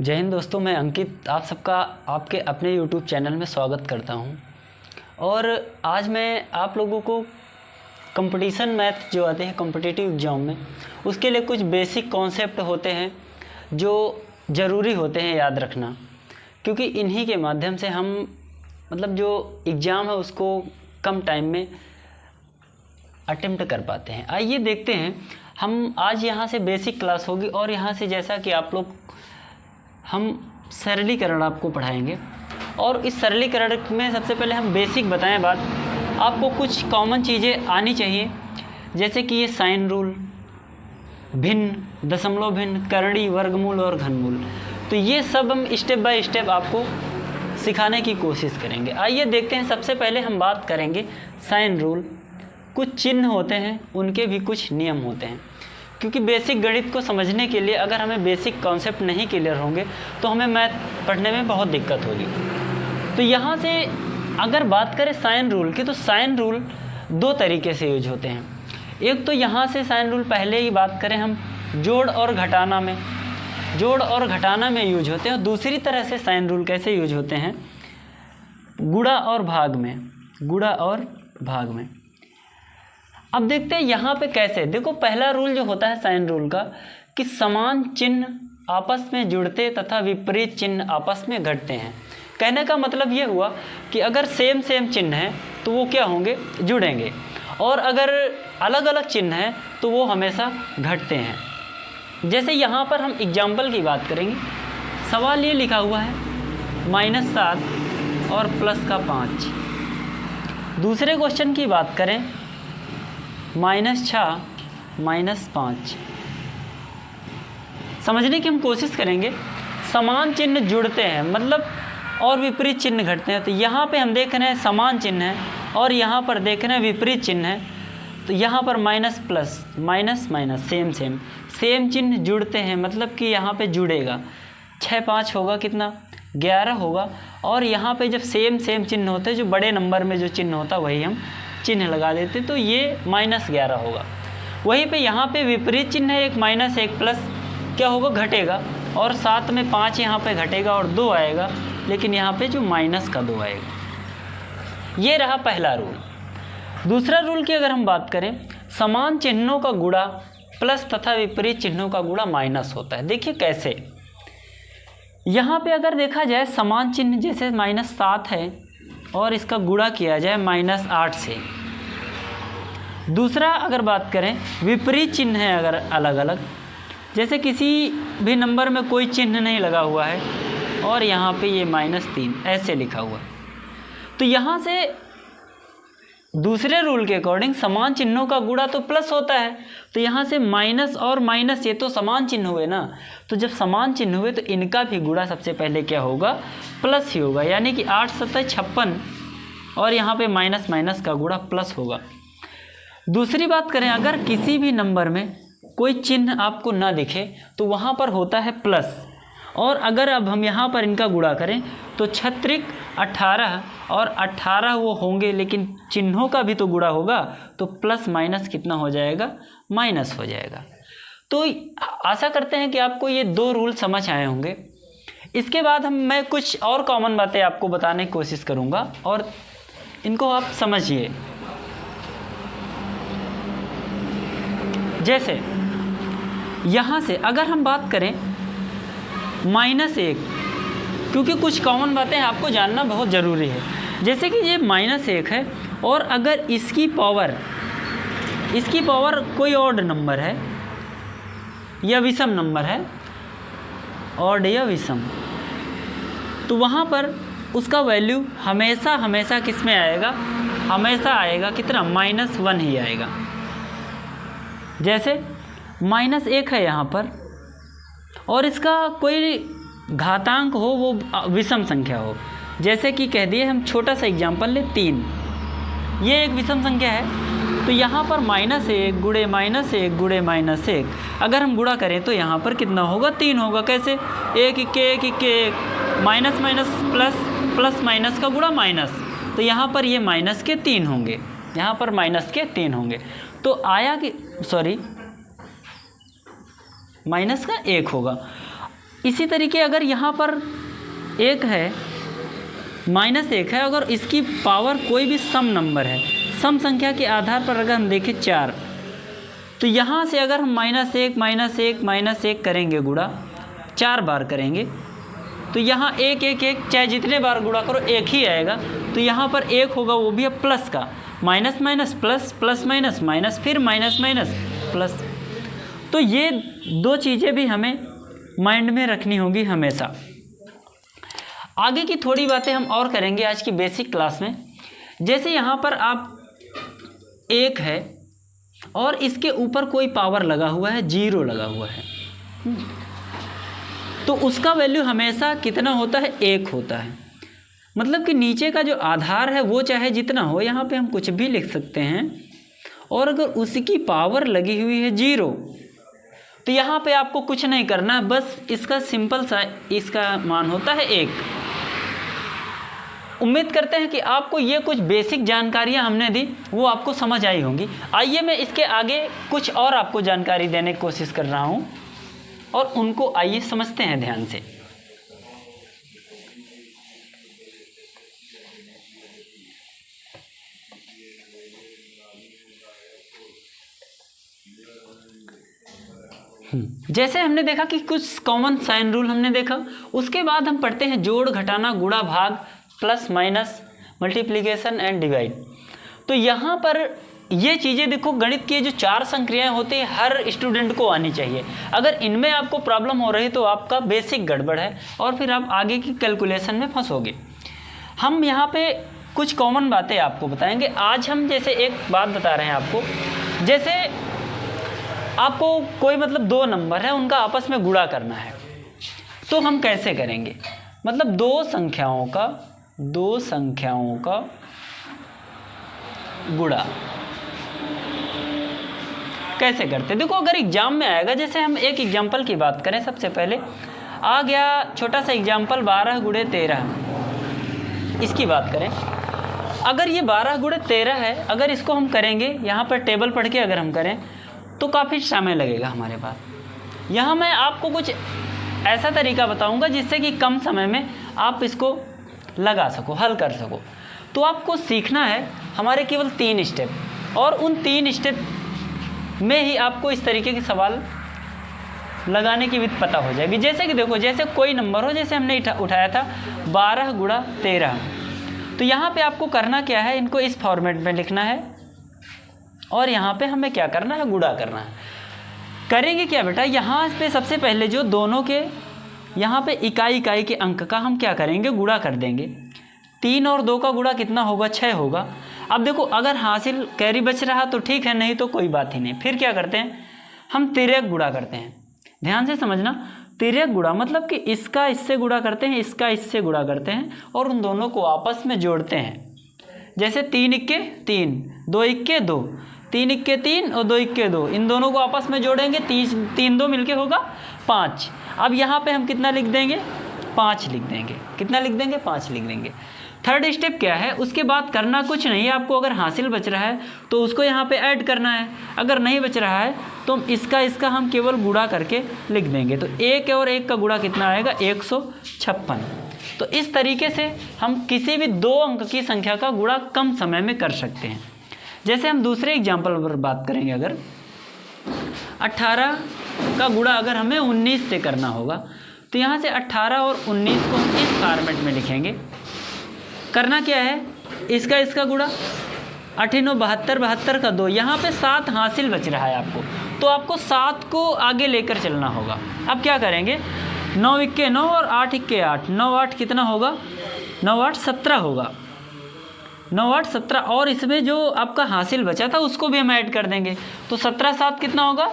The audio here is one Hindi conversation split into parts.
जय हिंद दोस्तों, मैं अंकित आप सबका आपके अपने YouTube चैनल में स्वागत करता हूं। और आज मैं आप लोगों को कंपटीशन मैथ जो आते हैं कॉम्पिटिटिव एग्ज़ाम में, उसके लिए कुछ बेसिक कॉन्सेप्ट होते हैं जो ज़रूरी होते हैं याद रखना, क्योंकि इन्हीं के माध्यम से हम जो एग्ज़ाम है उसको कम टाइम में अटेम्प्ट कर पाते हैं। आइए देखते हैं, हम आज यहाँ से बेसिक क्लास होगी और यहाँ से जैसा कि आप लोग हम सरलीकरण आपको पढ़ाएंगे। और इस सरलीकरण में सबसे पहले हम बेसिक बताएं बात, आपको कुछ कॉमन चीज़ें आनी चाहिए, जैसे कि ये साइन रूल, भिन्न, दशमलव भिन्न, करणी, वर्गमूल और घनमूल। तो ये सब हम स्टेप बाय स्टेप आपको सिखाने की कोशिश करेंगे। आइए देखते हैं, सबसे पहले हम बात करेंगे साइन रूल। कुछ चिन्ह होते हैं, उनके भी कुछ नियम होते हैं, क्योंकि बेसिक गणित को समझने के लिए अगर हमें बेसिक कॉन्सेप्ट नहीं क्लियर होंगे तो हमें मैथ पढ़ने में बहुत दिक्कत होगी। तो यहाँ से अगर बात करें साइन रूल की, तो साइन रूल दो तरीके से यूज होते हैं। एक तो यहाँ से साइन रूल पहले ही बात करें हम जोड़ और घटाना में यूज होते हैं। और दूसरी तरह से साइन रूल कैसे यूज होते हैं, गुणा और भाग में। अब देखते हैं यहाँ पे कैसे। देखो, पहला रूल जो होता है साइन रूल का कि समान चिन्ह आपस में जुड़ते तथा विपरीत चिन्ह आपस में घटते हैं। कहने का मतलब ये हुआ कि अगर सेम चिन्ह है तो वो क्या होंगे, जुड़ेंगे, और अगर अलग अलग चिन्ह हैं तो वो हमेशा घटते हैं। जैसे यहाँ पर हम एग्जाम्पल की बात करेंगे। सवाल ये लिखा हुआ है -7 और +5। दूसरे क्वेश्चन की बात करें -6 -5। समझने की हम कोशिश करेंगे। समान चिन्ह जुड़ते हैं और विपरीत चिन्ह घटते हैं। तो यहाँ पे हम देख रहे हैं समान चिन्ह है और यहाँ पर देख रहे हैं विपरीत चिन्ह है। तो यहाँ पर माइनस प्लस माइनस सेम चिन्ह जुड़ते हैं, मतलब कि यहाँ पे जुड़ेगा। 6 5 होगा कितना, 11 होगा। और यहाँ पे जब सेम चिन्ह होते हैं, जो बड़े नंबर में जो चिन्ह होता है वही हम चिन्ह लगा देते, तो ये -11 होगा। वहीं पे यहाँ पे विपरीत चिन्ह है, एक माइनस एक प्लस, क्या होगा, घटेगा। और साथ में 5 यहाँ पे घटेगा और 2 आएगा, लेकिन यहाँ पे जो माइनस का 2 आएगा। ये रहा पहला रूल। दूसरा रूल की अगर हम बात करें, समान चिन्हों का गुणा प्लस तथा विपरीत चिन्हों का गुणा माइनस होता है। देखिए कैसे। यहाँ पे अगर देखा जाए समान चिन्ह, जैसे -7 है और इसका गुणा किया जाए -8 से। दूसरा अगर बात करें, विपरीत चिन्ह है अगर अलग अलग, जैसे किसी भी नंबर में कोई चिन्ह नहीं लगा हुआ है और यहाँ पे ये -3 ऐसे लिखा हुआ है, तो यहाँ से दूसरे रूल के अकॉर्डिंग समान चिन्हों का गुणा तो प्लस होता है। तो यहाँ से माइनस और माइनस, ये तो समान चिन्ह हुए ना, तो जब समान चिन्ह हुए तो इनका भी गुणा सबसे पहले क्या होगा, प्लस ही होगा। यानी कि 8 7 56 और यहाँ पे माइनस का गुणा प्लस होगा। दूसरी बात करें, अगर किसी भी नंबर में कोई चिन्ह आपको ना दिखे तो वहाँ पर होता है प्लस। और अगर अब हम यहाँ पर इनका गुणा करें तो 36 18 और 18 वो होंगे, लेकिन चिन्हों का भी तो गुणा होगा, तो प्लस माइनस कितना हो जाएगा, माइनस हो जाएगा। तो आशा करते हैं कि आपको ये 2 रूल समझ आए होंगे। इसके बाद मैं कुछ और कॉमन बातें आपको बताने की कोशिश करूँगा और इनको आप समझिए। जैसे यहाँ से अगर हम बात करें -1, क्योंकि कुछ कॉमन बातें आपको जानना बहुत ज़रूरी है। जैसे कि ये -1 है और अगर इसकी पावर कोई ऑड नंबर है या विषम नंबर है, ऑड या विषम, तो वहाँ पर उसका वैल्यू हमेशा किस में आएगा, हमेशा आएगा कितना, -1 ही आएगा। जैसे -1 है यहाँ पर और इसका कोई घातांक हो, वो विषम संख्या हो, जैसे कि कह दिए हम छोटा सा एग्जांपल ले 3, ये एक विषम संख्या है। तो यहाँ पर -1 गुणे -1 गुणे -1 अगर हम गुणा करें तो यहाँ पर कितना होगा, 3 होगा। कैसे, 1 1 1 1 माइनस प्लस माइनस का गुणा माइनस, तो यहाँ पर ये -3 होंगे, यहाँ पर -3 होंगे। तो आया कि -1 होगा। इसी तरीके अगर यहाँ पर 1 है, -1 है, अगर इसकी पावर कोई भी सम नंबर है, सम संख्या के आधार पर अगर हम देखें 4, तो यहाँ से अगर हम -1 -1 -1 करेंगे गुणा 4 बार करेंगे, तो यहाँ 1 1 1 चाहे जितने बार गुणा करो 1 ही आएगा। तो यहाँ पर 1 होगा, वो भी अब प्लस का, minus minus plus, plus minus minus, फिर माइनस माइनस प्लस। तो ये 2 चीज़ें भी हमें माइंड में रखनी होगी हमेशा। आगे की थोड़ी बातें हम और करेंगे आज की बेसिक क्लास में। जैसे यहाँ पर आप 1 है और इसके ऊपर कोई पावर लगा हुआ है, 0 लगा हुआ है, तो उसका वैल्यू हमेशा कितना होता है? 1 होता है। मतलब कि नीचे का जो आधार है वो चाहे जितना हो, यहाँ पे हम कुछ भी लिख सकते हैं, और अगर उसकी पावर लगी हुई है 0, तो यहाँ पे आपको कुछ नहीं करना, बस इसका सिंपल सा इसका मान होता है 1। उम्मीद करते हैं कि आपको ये कुछ बेसिक जानकारियाँ हमने दी वो आपको समझ आई होंगी। आइए मैं इसके आगे कुछ और आपको जानकारी देने की कोशिश कर रहा हूँ, और उनको आइए समझते हैं ध्यान से। जैसे हमने देखा कि कुछ कॉमन साइन रूल हमने देखा, उसके बाद हम पढ़ते हैं जोड़, घटाना, गुणा, भाग, plus minus, multiplication and divide. तो यहाँ पर ये चीज़ें देखो, गणित की जो 4 संक्रियाएं होती हैं हर स्टूडेंट को आनी चाहिए। अगर इनमें आपको प्रॉब्लम हो रही तो आपका बेसिक गड़बड़ है, और फिर आप आगे की कैलकुलेशन में फंसोगे। हम यहाँ पे कुछ कॉमन बातें आपको बताएंगे। आज हम जैसे एक बात बता रहे हैं आपको, जैसे आपको कोई मतलब 2 नंबर है, उनका आपस में गुणा करना है, तो हम कैसे करेंगे? मतलब 2 संख्याओं का गुणा कैसे करते? देखो, अगर एग्जाम में आएगा, जैसे हम एक एग्जाम्पल की बात करें, सबसे पहले आ गया छोटा सा एग्जाम्पल 12 गुणे 13, इसकी बात करें। अगर ये 12 गुणे 13 है, अगर इसको हम करेंगे यहाँ पर टेबल पढ़ के अगर हम करें तो काफ़ी समय लगेगा हमारे पास। यहाँ मैं आपको कुछ ऐसा तरीका बताऊँगा जिससे कि कम समय में आप इसको लगा सको, हल कर सको। तो आपको सीखना है हमारे केवल 3 स्टेप, और उन 3 स्टेप में ही आपको इस तरीके के सवाल लगाने की विधि पता हो जाएगी। जैसे कि देखो, जैसे कोई नंबर हो, जैसे हमने उठाया था 12 गुणा 13, तो यहाँ पे आपको करना क्या है? इनको इस फॉर्मेट में लिखना है, और यहाँ पे हमें क्या करना है? गुणा करना है। करेंगे क्या बेटा? यहाँ पे सबसे पहले जो दोनों के यहाँ पे इकाई के अंक का हम क्या करेंगे? गुणा कर देंगे। 3 और 2 का गुणा कितना होगा? 6 होगा। अब देखो, अगर हासिल कैरी बच रहा तो ठीक है, नहीं तो कोई बात ही नहीं। फिर क्या करते हैं? हम तिर्यक गुणा करते हैं। ध्यान से समझना, तिर्यक गुणा मतलब कि इसका इससे गुणा करते हैं, इसका इससे गुणा करते हैं, और उन दोनों को आपस में जोड़ते हैं। जैसे 3 इक्के 3, 2 इक्के 2, 3 इक्के 3 और 2 इक्के 2, इन दोनों को आपस में जोड़ेंगे, 3 2 मिलके होगा 5। अब यहाँ पे हम कितना लिख देंगे? 5 लिख देंगे। कितना लिख देंगे? 5 लिख देंगे। थर्ड स्टेप क्या है? उसके बाद करना कुछ नहीं है आपको। अगर हासिल बच रहा है तो उसको यहाँ पे ऐड करना है, अगर नहीं बच रहा है तो इसका हम केवल गुणा करके लिख देंगे। तो 1 और 1 का गुणा कितना आएगा? 156। तो इस तरीके से हम किसी भी 2 अंक की संख्या का गुणा कम समय में कर सकते हैं। जैसे हम दूसरे एग्जाम्पल पर बात करेंगे, अगर 18 का गुणा अगर हमें 19 से करना होगा, तो यहाँ से 18 और 19 को हम इस फॉर्मेट में लिखेंगे। करना क्या है? इसका गुणा 8 9 72, 72 का 2, यहाँ पे 7 हासिल बच रहा है आपको, तो आपको 7 को आगे लेकर चलना होगा। अब क्या करेंगे? 9 इक्के 9 और 8 इक्के 8, 9 8 कितना होगा? 9 8 17 होगा। 9 8 17, और इसमें जो आपका हासिल बचा था उसको भी हम ऐड कर देंगे, तो 17 7 कितना होगा?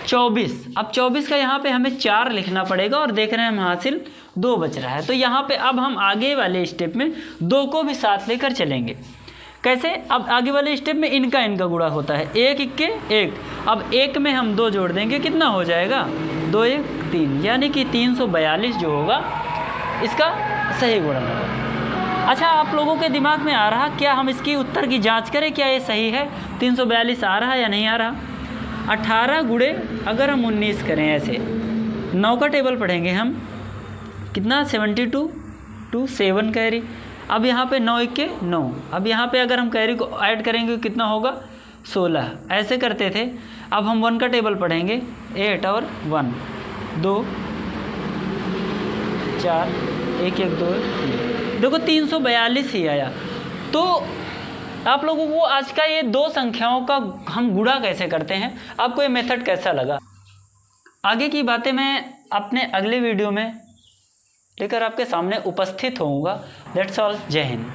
24। अब 24 का यहाँ पे हमें 4 लिखना पड़ेगा, और देख रहे हैं हम हासिल 2 बच रहा है। तो यहाँ पे अब हम आगे वाले स्टेप में 2 को भी साथ लेकर चलेंगे। कैसे? अब आगे वाले स्टेप में इनका गुणा होता है, 1 इक्के 1। अब 1 में हम 2 जोड़ देंगे, कितना हो जाएगा? 2 1 3, यानी कि 342 जो होगा इसका सही गुणन होगा। अच्छा, आप लोगों के दिमाग में आ रहा क्या हम इसकी उत्तर की जांच करें, क्या ये सही है? 342 आ रहा है या नहीं आ रहा? 18 गुणे अगर हम 19 करें ऐसे, 9 का टेबल पढ़ेंगे हम, कितना 72 टू 7 कैरी। अब यहाँ पे 9 1 के 9, अब यहाँ पे अगर हम कैरी को ऐड करेंगे कितना होगा 16, ऐसे करते थे। अब हम 1 का टेबल पढ़ेंगे, 8 और 1 2 4 1 1 2 3, देखो 342 ही आया। तो आप लोगों को आज का ये दो संख्याओं का हम गुणा कैसे करते हैं, आपको ये मेथड कैसा लगा? आगे की बातें मैं अपने अगले वीडियो में लेकर आपके सामने उपस्थित होऊंगा। दैट्स ऑल, जय हिंद।